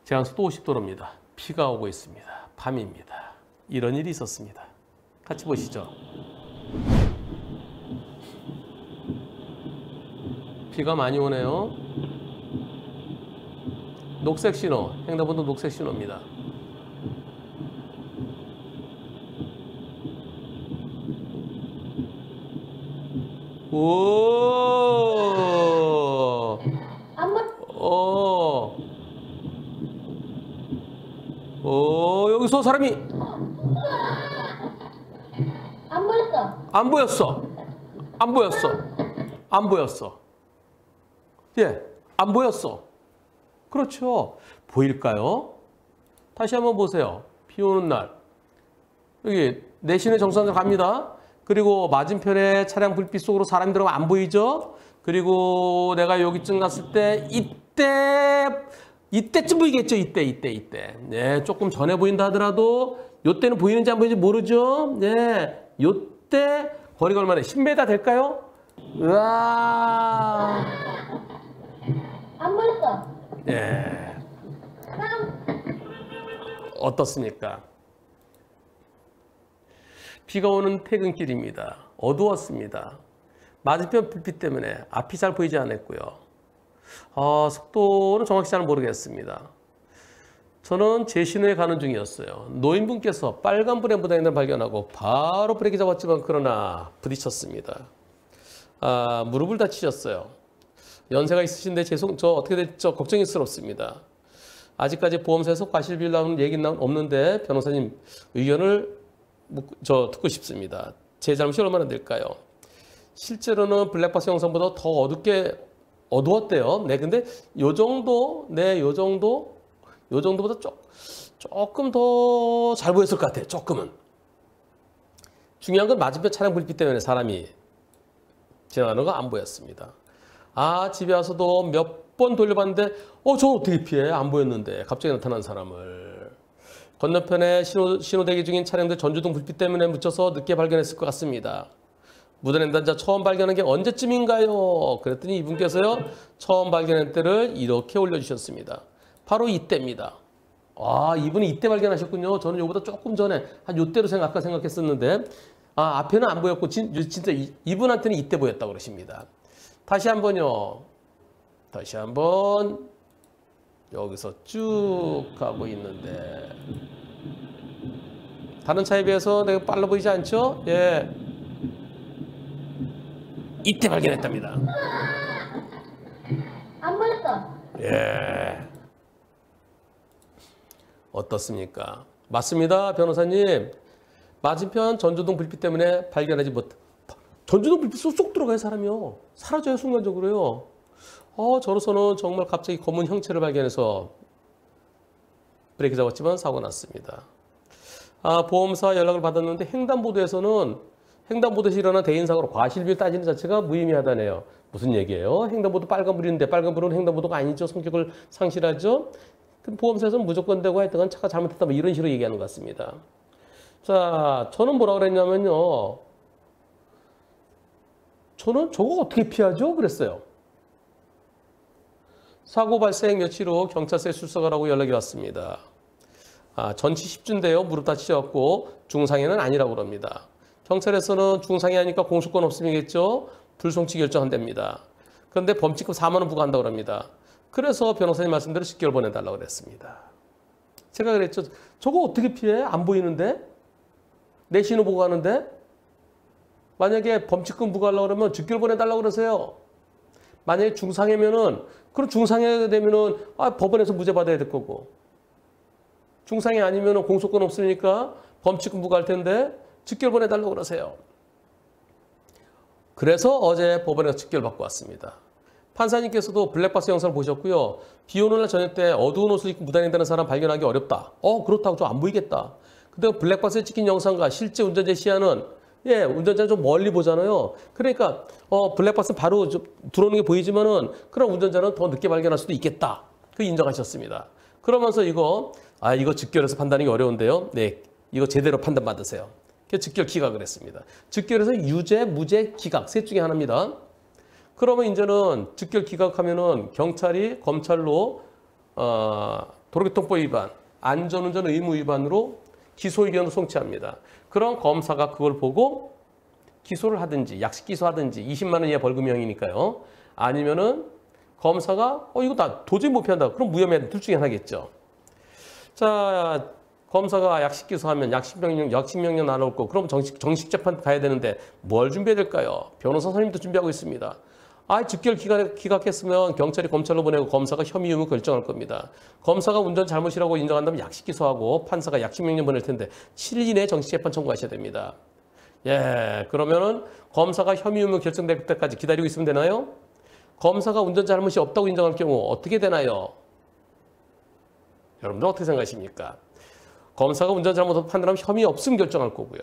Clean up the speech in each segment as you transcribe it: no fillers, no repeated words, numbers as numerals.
제한속도 50도로입니다. 비가 오고 있습니다. 밤입니다. 이런 일이 있었습니다. 같이 보시죠. 비가 많이 오네요. 녹색 신호, 횡단보도 녹색 신호입니다. 오, 여기서 사람이 안 보였어. 예, 안 보였어. 그렇죠. 보일까요? 다시 한번 보세요. 비 오는 날. 여기 내신의 정상으로 갑니다. 그리고 맞은편에 차량 불빛 속으로 사람이 들어가면 안 보이죠? 그리고 내가 여기쯤 갔을 때 이때쯤 보이겠죠? 이때. 네, 조금 전에 보인다 하더라도 이때는 보이는지 안 보이는지 모르죠? 네, 이때 거리가 얼마나 10m 될까요? 으아. 안 보였어. 예. 어떻습니까? 비가 오는 퇴근길입니다. 어두웠습니다. 맞은편 불빛 때문에 앞이 잘 보이지 않았고요. 속도는 정확히 잘 모르겠습니다. 저는 제 신호에 가는 중이었어요. 노인분께서 빨간불에 무단횡단을 발견하고 바로 브레이크 잡았지만 그러나 부딪혔습니다. 무릎을 다치셨어요. 연세가 있으신데 저 어떻게 될지 걱정스럽습니다. 아직까지 보험사에서 과실비율 나오는 얘기는 없는데 변호사님 의견을 듣고 싶습니다. 제 잘못이 얼마나 될까요? 실제로는 블랙박스 영상보다 더 어두웠대요. 네, 근데 요 정도보다 조금 더 잘 보였을 것 같아요. 조금은. 중요한 건 맞은편 차량 불빛 때문에 사람이 지나가는 거 안 보였습니다. 집에 와서도 몇 번 돌려봤는데 저 어떻게 피해? 안 보였는데 갑자기 나타난 사람을. 건너편에 신호 대기 중인 차량들 전주등 불빛 때문에 묻혀서 늦게 발견했을 것 같습니다. 무단횡단자 처음 발견한 게 언제쯤인가요? 그랬더니 이분께서요. 처음 발견한 때를 이렇게 올려주셨습니다. 바로 이때입니다. 이분이 이때 발견하셨군요. 저는 이거보다 조금 전에 한 이때로 아까 생각했었는데 앞에는 안 보였고 진짜 이분한테는 이때 보였다고 그러십니다. 다시 한번요. 다시 한번 여기서 쭉 가고 있는데 다른 차에 비해서 내가 빨라 보이지 않죠? 예, 이때 발견했답니다. 안 보였어. 예, 어떻습니까? 맞습니다, 변호사님. 맞은편 전조등 불빛 때문에 발견하지 전조등 불빛 쏙 들어가요, 사람이요. 사라져요, 순간적으로요. 저로서는 정말 갑자기 검은 형체를 발견해서 브레이크 잡았지만 사고가 났습니다. 보험사 연락을 받았는데 횡단보도에서 일어난 대인사고로 과실비율 따지는 자체가 무의미하다네요. 무슨 얘기예요? 횡단보도 빨간불인데 빨간불은 횡단보도가 아니죠. 성격을 상실하죠. 보험사에서는 무조건 되고 하여튼 차가 잘못했다 이런 식으로 얘기하는 것 같습니다. 자, 저는 뭐라 그랬냐면요. 저는 저거 어떻게 피하죠? 그랬어요. 사고 발생 며칠 후 경찰서에 출석하라고 연락이 왔습니다. 전치 10주인데요. 무릎 다치셨고 중상해는 아니라고 그럽니다. 경찰에서는 중상해 하니까 공소권 없음이겠죠. 불송치 결정한답니다. 그런데 범칙금 4만 원 부과한다고 합니다. 그래서 변호사님 말씀대로 10개월 보내달라고 그랬습니다. 제가 그랬죠. 저거 어떻게 피해? 안 보이는데? 내 신호 보고 가는데? 만약에 범칙금 부과하려고 그러면 10개월 보내달라고 그러세요. 만약에 중상해면은, 그럼 중상해 되면은, 법원에서 무죄 받아야 될 거고. 중상해 아니면은 공소권 없으니까 범칙금 부과할 텐데, 직결 보내달라고 그러세요. 그래서 어제 법원에서 직결 받고 왔습니다. 판사님께서도 블랙박스 영상을 보셨고요. 비 오는 날 저녁 때 어두운 옷을 입고 무단횡단하는 사람 발견하기 어렵다. 그렇다고 좀 안 보이겠다. 근데 블랙박스에 찍힌 영상과 실제 운전자 시야는 운전자는 좀 멀리 보잖아요. 그러니까 블랙박스는 바로 들어오는 게 보이지만은 그런 운전자는 더 늦게 발견할 수도 있겠다. 그 인정하셨습니다. 그러면서 이거 직결해서 판단하기 어려운데요. 네, 이거 제대로 판단 받으세요. 직결 기각을 했습니다. 직결해서 유죄, 무죄, 기각 셋 중에 하나입니다. 그러면 이제는 직결 기각하면은 경찰이 검찰로 도로교통법 위반, 안전운전 의무 위반으로 기소 의견을 송치합니다. 그럼 검사가 그걸 보고 기소를 하든지 약식 기소하든지 20만 원 이하 벌금형이니까요. 아니면은 검사가 이거 나 도저히 못 피한다. 그럼 무혐의 둘 중에 하나겠죠. 자, 검사가 약식 기소하면 약식명령 나올 거. 그럼 정식 재판 가야 되는데 뭘 준비해야 될까요? 변호사 선임도 준비하고 있습니다. 즉결 기각했으면 경찰이 검찰로 보내고 검사가 혐의 의무 결정할 겁니다. 검사가 운전 잘못이라고 인정한다면 약식 기소하고 판사가 약식명령 보낼 텐데 7일 이내에 정식 재판 청구하셔야 됩니다. 예, 그러면은 검사가 혐의 의무 결정될 때까지 기다리고 있으면 되나요? 검사가 운전 잘못이 없다고 인정할 경우 어떻게 되나요? 여러분들 어떻게 생각하십니까? 검사가 운전 잘못을 판단하면 혐의 없음 결정할 거고요.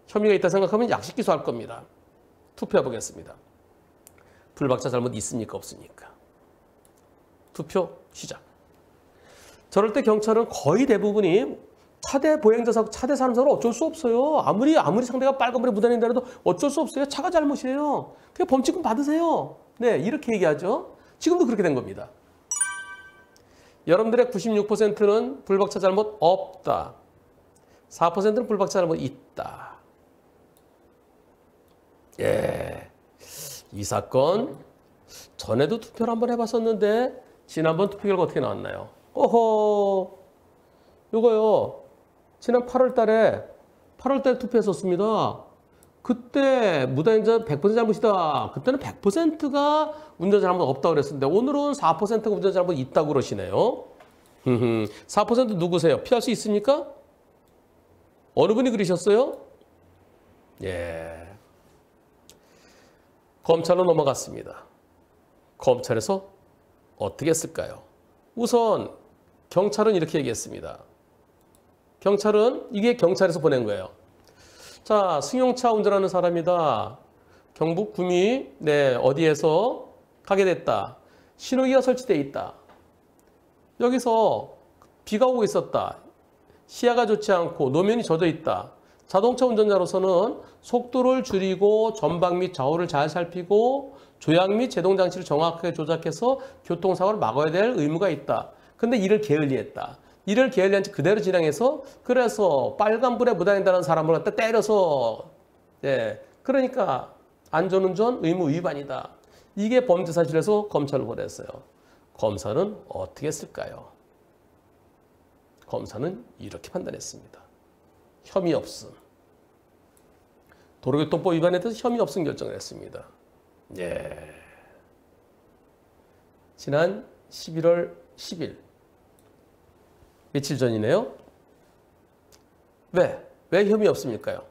혐의가 있다 생각하면 약식 기소할 겁니다. 투표해 보겠습니다. 불박자 잘못 있습니까? 없습니까? 투표 시작. 저럴 때 경찰은 거의 대부분이 차대 보행자 사고, 차대 사람 사고는 어쩔 수 없어요. 아무리 상대가 빨간불에 무단횡단해도 어쩔 수 없어요. 차가 잘못이에요. 그냥 범칙금 받으세요. 네, 이렇게 얘기하죠. 지금도 그렇게 된 겁니다. 여러분들의 96%는 불박차 잘못 없다. 4%는 불박차 잘못 있다. 예, 이 사건 전에도 투표를 한번 해봤었는데 지난번 투표 결과 어떻게 나왔나요? 요거요. 지난 8월 달에 투표했었습니다. 그때 무단횡단 100% 잘못이다. 그때는 100%가 운전 잘못 없다고 그랬었는데 오늘은 4%가 운전 잘못 있다고 그러시네요. 4% 누구세요? 피할 수 있습니까? 어느 분이 그러셨어요? 예. 검찰로 넘어갔습니다. 검찰에서 어떻게 했을까요? 우선 경찰은 이렇게 얘기했습니다. 경찰은 이게 경찰에서 보낸 거예요. 자, 승용차 운전하는 사람이다. 경북 구미 어디에서 가게 됐다. 신호기가 설치되어 있다. 여기서 비가 오고 있었다. 시야가 좋지 않고 노면이 젖어 있다. 자동차 운전자로서는 속도를 줄이고 전방 및 좌우를 잘 살피고 조약 및 제동 장치를 정확하게 조작해서 교통사고를 막아야 될 의무가 있다. 근데 이를 게을리했다. 이를 게을리한 채 그대로 진행해서 그래서 빨간불에 무단횡단하는 사람을 갖다 때려서 그러니까 안전운전 의무 위반이다. 이게 범죄 사실에서 검찰을 보냈어요. 검사는 어떻게 했을까요? 검사는 이렇게 판단했습니다. 혐의 없음. 도로교통법 위반에 대해서 혐의 없음 결정을 했습니다. 예. 지난 11월 10일. 며칠 전이네요. 왜 혐의 없습니까요?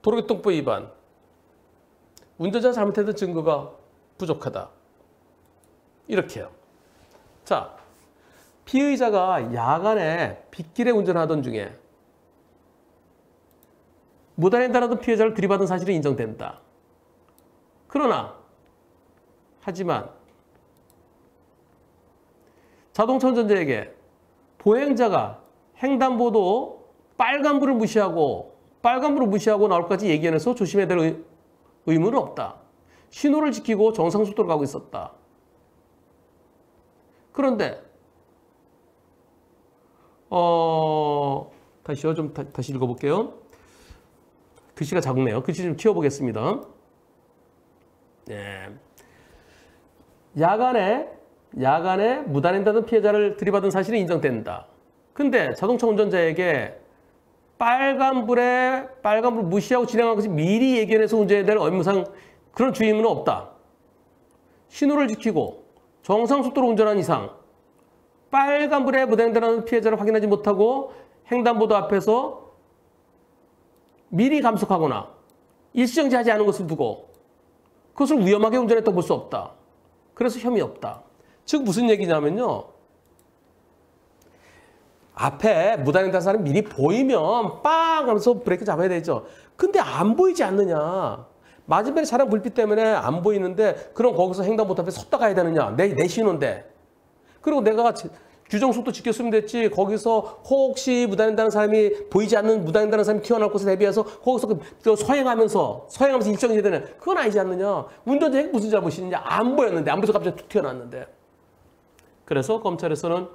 도로교통법 위반. 운전자 잘못했던 증거가 부족하다. 이렇게요. 자, 피의자가 야간에 빗길에 운전하던 중에 무단횡단하던 피해자를 들이받은 사실이 인정된다. 하지만 자동차 운전자에게 보행자가 횡단보도 빨간불을 무시하고 나올 것까지 얘기해서 조심해야 될 의무는 없다. 신호를 지키고 정상속도로 가고 있었다. 그런데 다시요. 다시 읽어볼게요. 글씨가 작네요. 글씨 좀 키워보겠습니다. 네. 야간에 무단횡단 피해자를 들이받은 사실이 인정된다. 근데 자동차 운전자에게 빨간불 무시하고 진행한 것이 미리 예견해서 운전해야 될 의무상 그런 주의 의무는 없다. 신호를 지키고 정상속도로 운전한 이상 빨간불에 무단횡단하는 피해자를 확인하지 못하고 횡단보도 앞에서 미리 감속하거나 일시정지하지 않은 것을 두고 그것을 위험하게 운전했다고 볼 수 없다. 그래서 혐의 없다. 즉 무슨 얘기냐면요. 앞에 무단횡단 사람이 미리 보이면 빵 하면서 브레이크 잡아야 되죠. 근데 안 보이지 않느냐. 맞은편에 차량 불빛 때문에 안 보이는데 그럼 거기서 횡단보도 앞에 섰다 가야 되느냐. 내 신호인데. 그리고 내가 규정속도 지켰으면 됐지. 거기서 혹시 무단횡단하는 사람이 보이지 않는 무단횡단하는 사람이 튀어나올 것에 대비해서 거기서 서행하면서 일정이 되는 그건 아니지 않느냐. 운전자에게 무슨 잘못이 있느냐. 안 보였는데 안 보여서 갑자기 툭 튀어나왔는데. 그래서 검찰에서는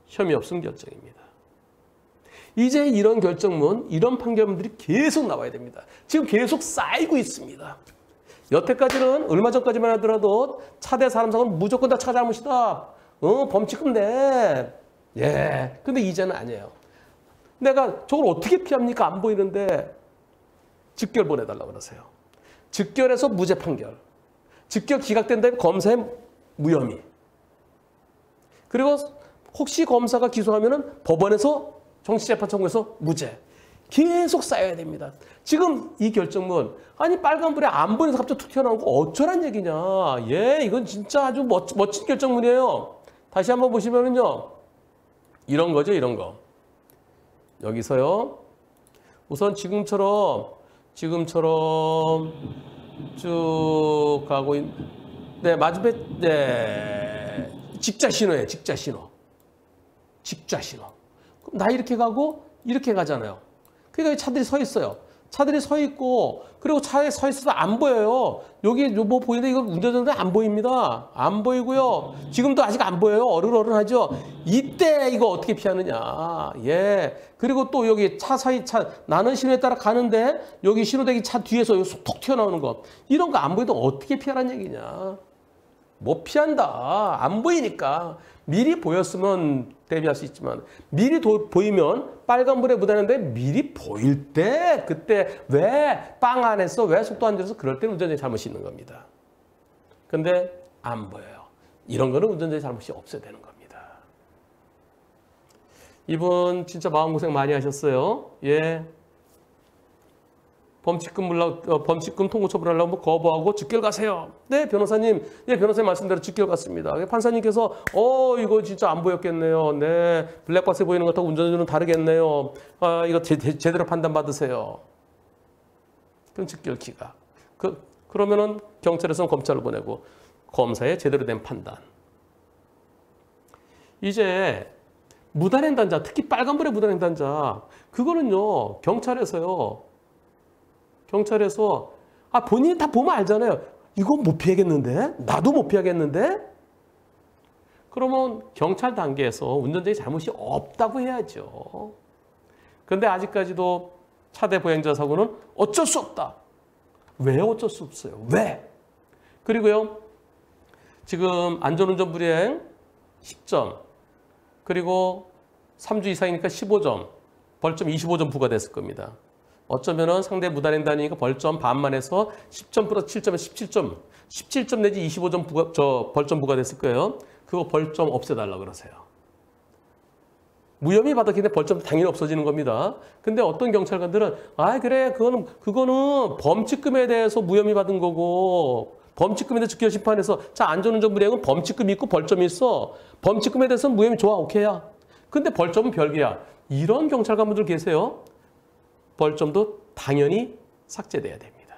혐의 없음 결정입니다. 이제 이런 결정문, 이런 판결문들이 계속 나와야 됩니다. 지금 계속 쌓이고 있습니다. 여태까지는 얼마 전까지만 하더라도 차대 사람 사고는 무조건 다 차 잘못이다. 범칙금 내. 예. 근데 이제는 아니에요. 내가 저걸 어떻게 피합니까? 안 보이는데 즉결 보내달라고 그러세요. 즉결해서 무죄 판결. 즉결 기각된 다음에 검사의 무혐의. 그리고 혹시 검사가 기소하면은 법원에서 정치재판 청구해서 무죄. 계속 쌓여야 됩니다. 지금 이 결정문, 아니 빨간불에 안 보여서 갑자기 툭 튀어나온 거 어쩌란 얘기냐. 예, 이건 진짜 아주 멋진 결정문이에요. 다시 한번 보시면은요. 이런 거죠, 이런 거. 여기서요. 우선 지금처럼 쭉 가고 네, 맞은편 네. 직자 신호예요, 직자 신호. 직자 신호. 그럼 나 이렇게 가고 이렇게 가잖아요. 그러니까 차들이 서 있어요. 차들이 서 있고 그리고 차에 서 있어서 안 보여요. 여기 뭐 보이는데 이거 운전자들 안 보입니다. 안 보이고요. 지금도 아직 안 보여요. 어른어른하죠. 이때 이거 어떻게 피하느냐. 예. 그리고 또 여기 차 사이 나는 신호에 따라 가는데 여기 신호대기 차 뒤에서 톡 튀어나오는 거. 이런 거 안 보이도 어떻게 피하라는 얘기냐. 못 피한다. 안 보이니까. 미리 보였으면 대비할 수 있지만 미리 보이면 빨간불에 묻었는데 미리 보일 때 그때 왜 빵 안 했어? 왜 속도 안 줄여서 그럴 때는 운전자의 잘못이 있는 겁니다. 근데 안 보여요. 이런 거는 운전자의 잘못이 없어야 되는 겁니다. 이분 진짜 마음고생 많이 하셨어요. 예. 범칙금 통고 처분하려면 거부하고 즉결 가세요. 네, 변호사님. 예, 변호사님 말씀대로 즉결 갔습니다. 판사님께서 이거 진짜 안 보였겠네요. 네, 블랙박스에 보이는 것하고 운전자는 다르겠네요. 이거 제대로 판단받으세요. 그럼 즉결 기각. 그러면은 경찰에서는 검찰을 보내고 검사의 제대로 된 판단. 이제 무단횡단자, 특히 빨간불에 무단횡단자, 그거는요 경찰에서 본인이 다 보면 알잖아요. 이거 못 피하겠는데? 나도 못 피하겠는데? 그러면 경찰 단계에서 운전자의 잘못이 없다고 해야죠. 그런데 아직까지도 차대 보행자 사고는 어쩔 수 없다. 왜 어쩔 수 없어요? 왜? 그리고요. 지금 안전운전 불이행 10점. 그리고 3주 이상이니까 15점. 벌점 25점 부과됐을 겁니다. 어쩌면은 상대 무단횡단이니까 벌점 반만 해서 10점 플러스 7점에 17점. 17점 내지 25점 벌점 부과됐을 거예요. 그거 벌점 없애달라고 그러세요. 무혐의 받았기 때문에 벌점 당연히 없어지는 겁니다. 근데 어떤 경찰관들은 그래 그거는 범칙금에 대해서 무혐의 받은 거고 범칙금에 대해서 즉결 심판해서 자 안전운전 불이행은 범칙금이 있고 벌점이 있어. 범칙금에 대해서는 무혐의 좋아 오케이야. 근데 벌점은 별개야. 이런 경찰관분들 계세요. 벌점도 당연히 삭제돼야 됩니다.